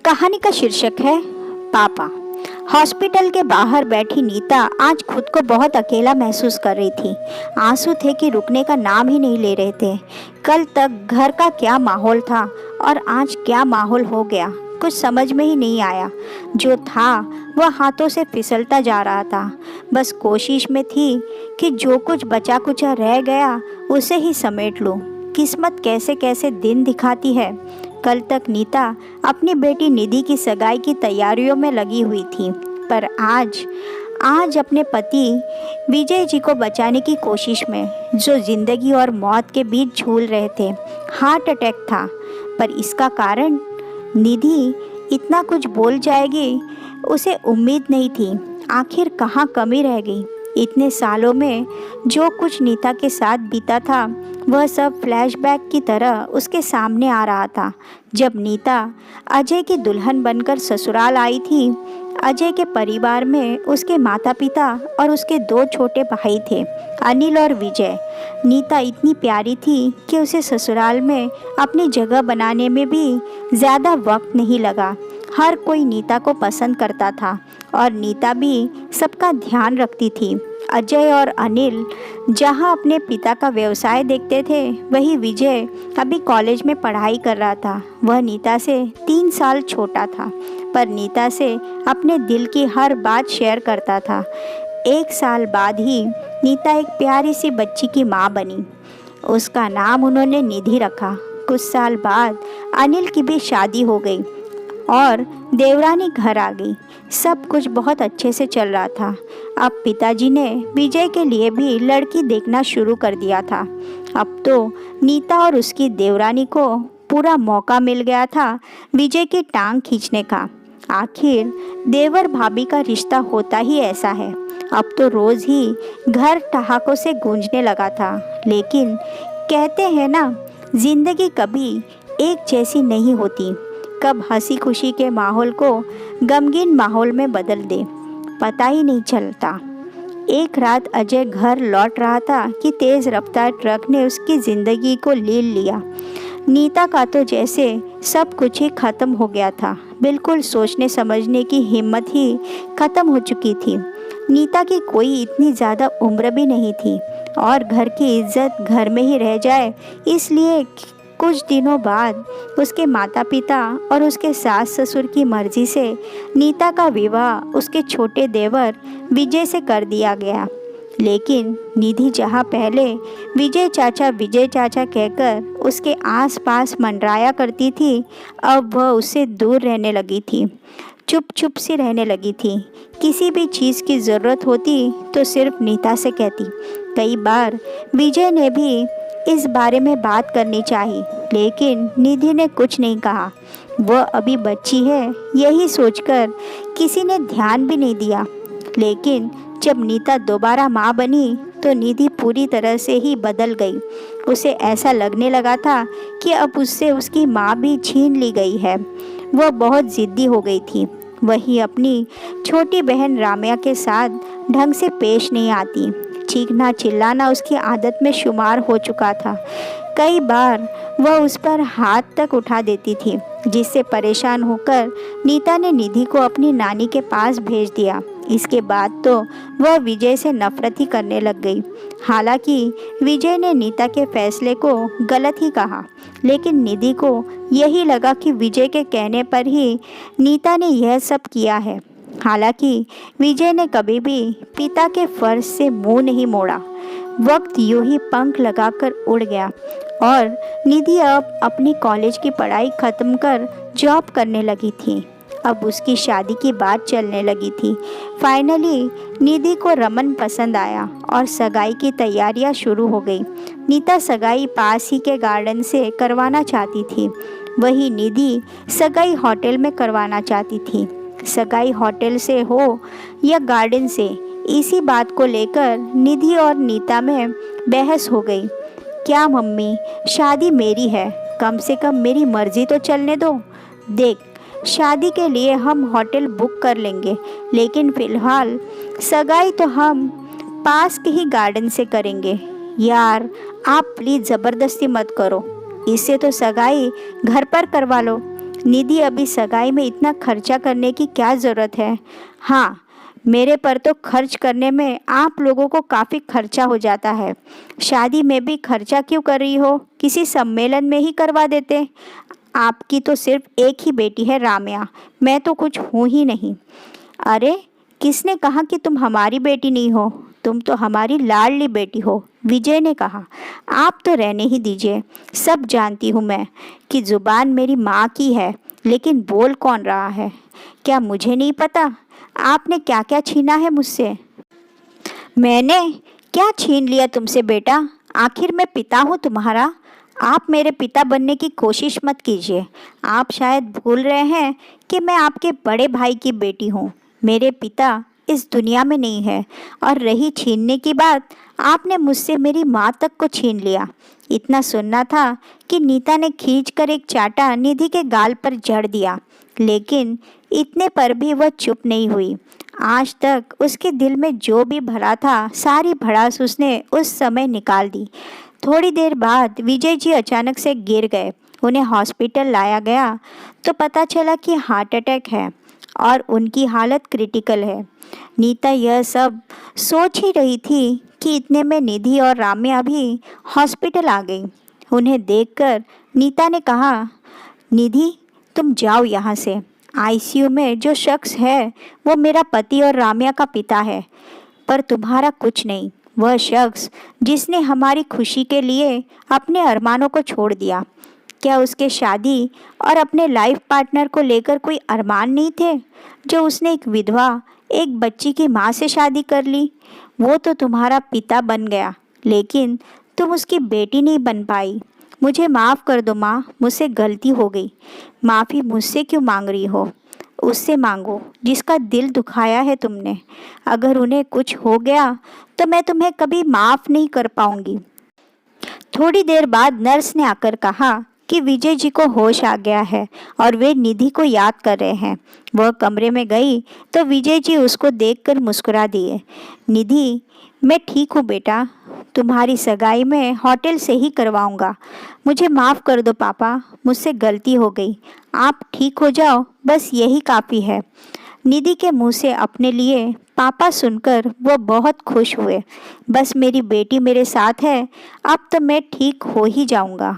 कहानी का शीर्षक है पापा। हॉस्पिटल के बाहर बैठी नीता आज खुद को बहुत अकेला महसूस कर रही थी। आंसू थे कि रुकने का नाम ही नहीं ले रहे थे। कल तक घर का क्या माहौल था और आज क्या माहौल हो गया, कुछ समझ में ही नहीं आया। जो था वह हाथों से फिसलता जा रहा था। बस कोशिश में थी कि जो कुछ बचा कुचा रह गया उसे ही समेट लूं। किस्मत कैसे कैसे दिन दिखाती है। कल तक नीता अपनी बेटी निधि की सगाई की तैयारियों में लगी हुई थी, पर आज अपने पति विजय जी को बचाने की कोशिश में, जो जिंदगी और मौत के बीच झूल रहे थे। हार्ट अटैक था, पर इसका कारण निधि इतना कुछ बोल जाएगी उसे उम्मीद नहीं थी। आखिर कहाँ कमी रह गई। इतने सालों में जो कुछ नीता के साथ बीता था वह सब फ्लैशबैक की तरह उसके सामने आ रहा था। जब नीता अजय की दुल्हन बनकर ससुराल आई थी, अजय के परिवार में उसके माता पिता और उसके दो छोटे भाई थे, अनिल और विजय। नीता इतनी प्यारी थी कि उसे ससुराल में अपनी जगह बनाने में भी ज़्यादा वक्त नहीं लगा। हर कोई नीता को पसंद करता था और नीता भी सबका ध्यान रखती थी। अजय और अनिल जहां अपने पिता का व्यवसाय देखते थे, वही विजय अभी कॉलेज में पढ़ाई कर रहा था। वह नीता से 3 साल छोटा था, पर नीता से अपने दिल की हर बात शेयर करता था। 1 साल बाद ही नीता एक प्यारी सी बच्ची की माँ बनी। उसका नाम उन्होंने निधि रखा। कुछ साल बाद अनिल की भी शादी हो गई और देवरानी घर आ गई। सब कुछ बहुत अच्छे से चल रहा था। अब पिताजी ने विजय के लिए भी लड़की देखना शुरू कर दिया था। अब तो नीता और उसकी देवरानी को पूरा मौका मिल गया था विजय की टांग खींचने का। आखिर देवर भाभी का रिश्ता होता ही ऐसा है। अब तो रोज़ ही घर ठहाकों से गूंजने लगा था। लेकिन कहते हैं ना, जिंदगी कभी एक जैसी नहीं होती। कब हंसी खुशी के माहौल को गमगीन माहौल में बदल दे, पता ही नहीं चलता। एक रात अजय घर लौट रहा था कि तेज़ रफ्तार ट्रक ने उसकी ज़िंदगी को ले लिया। नीता का तो जैसे सब कुछ ही ख़त्म हो गया था। बिल्कुल सोचने समझने की हिम्मत ही ख़त्म हो चुकी थी। नीता की कोई इतनी ज़्यादा उम्र भी नहीं थी और घर की इज्जत घर में ही रह जाए, इसलिए कुछ दिनों बाद उसके माता पिता और उसके सास ससुर की मर्जी से नीता का विवाह उसके छोटे देवर विजय से कर दिया गया। लेकिन निधि जहाँ पहले विजय चाचा कहकर उसके आसपास मंडराया करती थी, अब वह उससे दूर रहने लगी थी। चुप सी रहने लगी थी। किसी भी चीज़ की ज़रूरत होती तो सिर्फ नीता से कहती। कई बार विजय ने भी इस बारे में बात करनी चाहिए, लेकिन निधि ने कुछ नहीं कहा। वह अभी बच्ची है, यही सोचकर किसी ने ध्यान भी नहीं दिया। लेकिन जब नीता दोबारा माँ बनी तो निधि पूरी तरह से ही बदल गई। उसे ऐसा लगने लगा था कि अब उससे उसकी माँ भी छीन ली गई है। वह बहुत ज़िद्दी हो गई थी। वही अपनी छोटी बहन राम्या के साथ ढंग से पेश नहीं आती। चीखना चिल्लाना उसकी आदत में शुमार हो चुका था। कई बार वह उस पर हाथ तक उठा देती थी, जिससे परेशान होकर नीता ने निधि को अपनी नानी के पास भेज दिया। इसके बाद तो वह विजय से नफरत ही करने लग गई। हालांकि विजय ने नीता के फैसले को गलत ही कहा, लेकिन निधि को यही लगा कि विजय के कहने पर ही नीता ने यह सब किया है। हालांकि विजय ने कभी भी पिता के फर्ज से मुंह नहीं मोड़ा। वक्त यूं ही पंख लगाकर उड़ गया और निधि अब अपनी कॉलेज की पढ़ाई खत्म कर जॉब करने लगी थी। अब उसकी शादी की बात चलने लगी थी। फाइनली निधि को रमन पसंद आया और सगाई की तैयारियां शुरू हो गई। नीता सगाई पास ही के गार्डन से करवाना चाहती थी, वही निधि सगाई होटल में करवाना चाहती थी। सगाई होटल से हो या गार्डन से, इसी बात को लेकर निधि और नीता में बहस हो गई। क्या मम्मी, शादी मेरी है, कम से कम मेरी मर्जी तो चलने दो। देख, शादी के लिए हम होटल बुक कर लेंगे, लेकिन फ़िलहाल सगाई तो हम पास के ही गार्डन से करेंगे। यार, आप प्लीज़ ज़बरदस्ती मत करो, इससे तो सगाई घर पर करवा लो। निधि, अभी सगाई में इतना खर्चा करने की क्या ज़रूरत है? हाँ, मेरे पर तो खर्च करने में आप लोगों को काफ़ी खर्चा हो जाता है। शादी में भी खर्चा क्यों कर रही हो? किसी सम्मेलन में ही करवा देते। आपकी तो सिर्फ एक ही बेटी है राम्या, मैं तो कुछ हूँ ही नहीं। अरे, किसने कहा कि तुम हमारी बेटी नहीं हो? तुम तो हमारी लाडली बेटी हो, विजय ने कहा। आप तो रहने ही दीजिए, सब जानती हूँ मैं कि जुबान मेरी माँ की है, लेकिन बोल कौन रहा है? क्या मुझे नहीं पता आपने क्या क्या छीना है मुझसे? मैंने क्या छीन लिया तुमसे बेटा? आखिर मैं पिता हूँ तुम्हारा। आप मेरे पिता बनने की कोशिश मत कीजिए। आप शायद भूल रहे हैं कि मैं आपके बड़े भाई की बेटी हूँ। मेरे पिता इस दुनिया में नहीं है। और रही छीनने की बात, आपने मुझसे मेरी माँ तक को छीन लिया। इतना सुनना था कि नीता ने खींचकर एक चाटा निधि के गाल पर जड़ दिया, लेकिन इतने पर भी वह चुप नहीं हुई। आज तक उसके दिल में जो भी भरा था, सारी भड़ास उसने उस समय निकाल दी। थोड़ी देर बाद विजय जी अचानक से गिर गए। उन्हें हॉस्पिटल लाया गया तो पता चला कि हार्ट अटैक है और उनकी हालत क्रिटिकल है। नीता यह सब सोच ही रही थी कि इतने में निधि और राम्या भी हॉस्पिटल आ गई। उन्हें देखकर नीता ने कहा, निधि, तुम जाओ यहाँ से। आईसीयू में जो शख्स है वो मेरा पति और राम्या का पिता है, पर तुम्हारा कुछ नहीं। वह शख्स जिसने हमारी खुशी के लिए अपने अरमानों को छोड़ दिया। क्या उसके शादी और अपने लाइफ पार्टनर को लेकर कोई अरमान नहीं थे, जो उसने एक विधवा, एक बच्ची की माँ से शादी कर ली? वो तो तुम्हारा पिता बन गया, लेकिन तुम उसकी बेटी नहीं बन पाई। मुझे माफ़ कर दो माँ, मुझसे गलती हो गई। माफ़ी मुझसे क्यों मांग रही हो? उससे मांगो जिसका दिल दुखाया है तुमने। अगर उन्हें कुछ हो गया तो मैं तुम्हें कभी माफ़ नहीं कर पाऊंगी। थोड़ी देर बाद नर्स ने आकर कहा कि विजय जी को होश आ गया है और वे निधि को याद कर रहे हैं। वह कमरे में गई तो विजय जी उसको देखकर मुस्कुरा दिए। निधि, मैं ठीक हूँ बेटा, तुम्हारी सगाई मैं होटल से ही करवाऊंगा। मुझे माफ़ कर दो पापा, मुझसे गलती हो गई। आप ठीक हो जाओ, बस यही काफ़ी है। निधि के मुंह से अपने लिए पापा सुनकर वो बहुत खुश हुए। बस मेरी बेटी मेरे साथ है, अब तो मैं ठीक हो ही जाऊंगा।